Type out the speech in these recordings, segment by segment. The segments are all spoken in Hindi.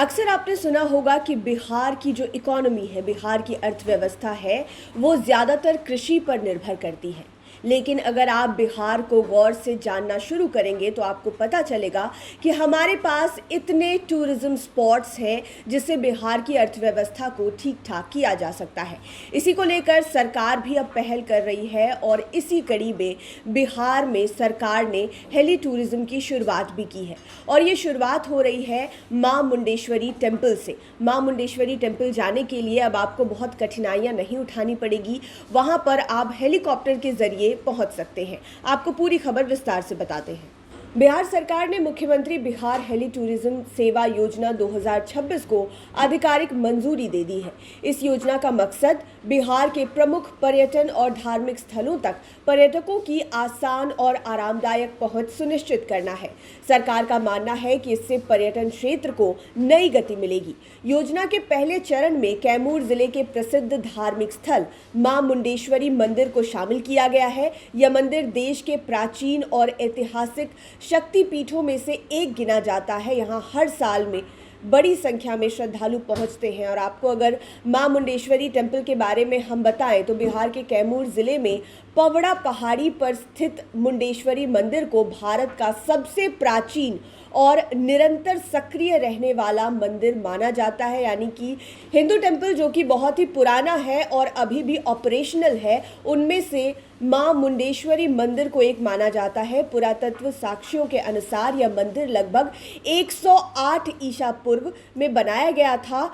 अक्सर आपने सुना होगा कि बिहार की जो इकोनॉमी है, बिहार की अर्थव्यवस्था है, वो ज़्यादातर कृषि पर निर्भर करती है। लेकिन अगर आप बिहार को गौर से जानना शुरू करेंगे तो आपको पता चलेगा कि हमारे पास इतने टूरिज़्म स्पॉट्स हैं जिससे बिहार की अर्थव्यवस्था को ठीक ठाक किया जा सकता है। इसी को लेकर सरकार भी अब पहल कर रही है और इसी कड़ी में बिहार में सरकार ने हेली टूरिज़्म की शुरुआत भी की है। और ये शुरुआत हो रही है माँ मुंडेश्वरी टेम्पल से। माँ मुंडेश्वरी टेम्पल जाने के लिए अब आपको बहुत कठिनाइयाँ नहीं उठानी पड़ेगी। वहाँ पर आप हेलीकॉप्टर के ज़रिए पहुंच सकते हैं। आपको पूरी खबर विस्तार से बताते हैं। बिहार सरकार ने मुख्यमंत्री बिहार हेली टूरिज्म सेवा योजना 2026 को आधिकारिक मंजूरी दे दी है। इस योजना का मकसद बिहार के प्रमुख पर्यटन और धार्मिक स्थलों तक पर्यटकों की आसान और आरामदायक पहुंच सुनिश्चित करना है। सरकार का मानना है कि इससे पर्यटन क्षेत्र को नई गति मिलेगी। योजना के पहले चरण में कैमूर जिले के प्रसिद्ध धार्मिक स्थल मां मुंडेश्वरी मंदिर को शामिल किया गया है। यह मंदिर देश के प्राचीन और ऐतिहासिक शक्तिपीठों में से एक गिना जाता है। यहाँ हर साल में बड़ी संख्या में श्रद्धालु पहुंचते हैं। और आपको अगर मां मुंडेश्वरी टेम्पल के बारे में हम बताएं तो बिहार के कैमूर जिले में पवड़ा पहाड़ी पर स्थित मुंडेश्वरी मंदिर को भारत का सबसे प्राचीन और निरंतर सक्रिय रहने वाला मंदिर माना जाता है। यानी कि हिंदू टेम्पल जो कि बहुत ही पुराना है और अभी भी ऑपरेशनल है, उनमें से मां मुंडेश्वरी मंदिर को एक माना जाता है। पुरातत्व साक्ष्यों के अनुसार यह मंदिर लगभग 108 ईसा पूर्व में बनाया गया था,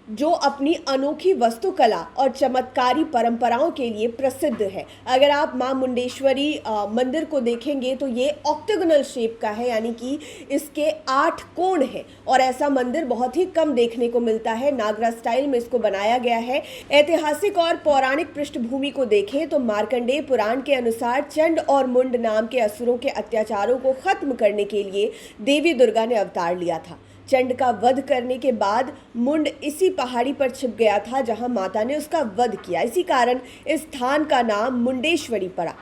जो अपनी अनोखी वास्तुकला और चमत्कारी परंपराओं के लिए प्रसिद्ध है। अगर आप मां मुंडेश्वरी मंदिर को देखेंगे तो ये ऑक्टागोनल शेप का है, यानी कि इसके 8 कोण हैं और ऐसा मंदिर बहुत ही कम देखने को मिलता है। नागरा स्टाइल में इसको बनाया गया है। ऐतिहासिक और पौराणिक पृष्ठभूमि को देखें तो मार्कंडेय पुराण के अनुसार चंड और मुंड नाम के असुरों के अत्याचारों को खत्म करने के लिए देवी दुर्गा ने अवतार लिया था। चंड का वध करने के बाद मुंड इसी पहाड़ी पर छिप गया था जहां माता ने उसका वध किया। इसी कारण इस स्थान का नाम मुंडेश्वरी पड़ा।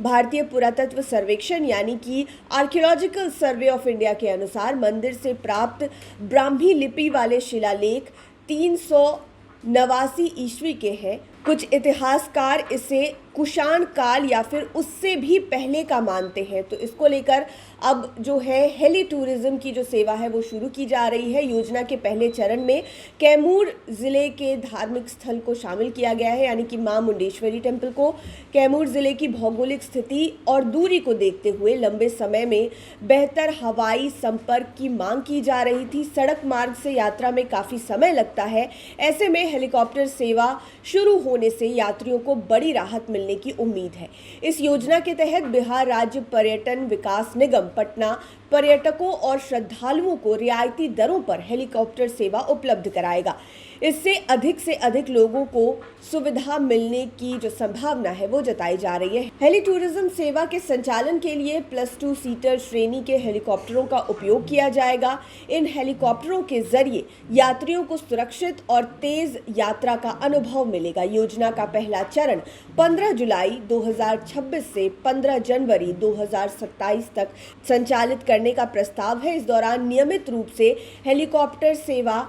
भारतीय पुरातत्व सर्वेक्षण यानी कि आर्कियोलॉजिकल सर्वे ऑफ इंडिया के अनुसार मंदिर से प्राप्त ब्राह्मी लिपि वाले शिलालेख 389 ईस्वी के हैं। कुछ इतिहासकार इसे कुषाण काल या फिर उससे भी पहले का मानते हैं। तो इसको लेकर अब जो है हेली टूरिज्म की जो सेवा है वो शुरू की जा रही है। योजना के पहले चरण में कैमूर जिले के धार्मिक स्थल को शामिल किया गया है, यानी कि मां मुंडेश्वरी टेम्पल को। कैमूर जिले की भौगोलिक स्थिति और दूरी को देखते हुए लंबे समय में बेहतर हवाई संपर्क की मांग की जा रही थी। सड़क मार्ग से यात्रा में काफ़ी समय लगता है। ऐसे में हेलीकॉप्टर सेवा शुरू होने से यात्रियों को बड़ी राहत मिलने की उम्मीद है। इस योजना के तहत बिहार राज्य पर्यटन विकास निगम पटना पर्यटकों और श्रद्धालुओं को रियायती दरों पर हेलीकॉप्टर सेवा उपलब्ध कराएगा। इससे से अधिक लोगों को सुविधा मिलने की जो संभावना है वो जताई जा रही है। हेली टूरिज्म सेवा के संचालन के लिए +2 सीटर श्रेणी के हेलीकॉप्टरों का उपयोग किया जाएगा। इन हेलीकॉप्टरों के जरिए यात्रियों को सुरक्षित और तेज यात्रा का अनुभव मिलेगा। योजना का पहला चरण 15 जुलाई 2026 से 15 जनवरी 2027 तक संचालित करने का प्रस्ताव है। इस दौरान नियमित रूप से हेलीकॉप्टर सेवा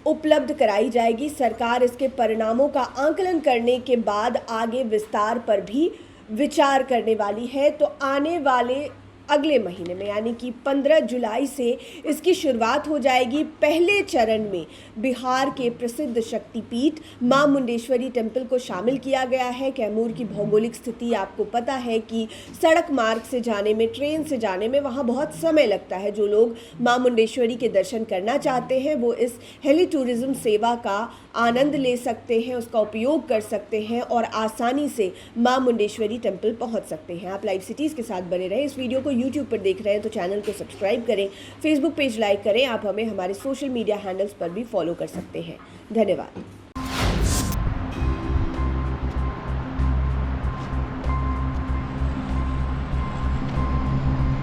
उपलब्ध कराई जाएगी। सरकार इसके परिणामों का आकलन करने के बाद आगे विस्तार पर भी विचार करने वाली है। तो आने वाले अगले महीने में यानी कि 15 जुलाई से इसकी शुरुआत हो जाएगी। पहले चरण में बिहार के प्रसिद्ध शक्तिपीठ मां मुंडेश्वरी टेम्पल को शामिल किया गया है। कैमूर की भौगोलिक स्थिति आपको पता है कि सड़क मार्ग से जाने में, ट्रेन से जाने में वहां बहुत समय लगता है। जो लोग मां मुंडेश्वरी के दर्शन करना चाहते हैं वो इस हेली टूरिज्म सेवा का आनंद ले सकते हैं, उसका उपयोग कर सकते हैं और आसानी से मां मुंडेश्वरी टेम्पल पहुंच सकते हैं। आप लाइव सिटीज़ के साथ बने रहें। इस वीडियो को यूट्यूब पर देख रहे हैं तो चैनल को सब्सक्राइब करें, फेसबुक पेज लाइक करें। आप हमें हमारे सोशल मीडिया हैंडल्स पर भी फॉलो कर सकते हैं। धन्यवाद।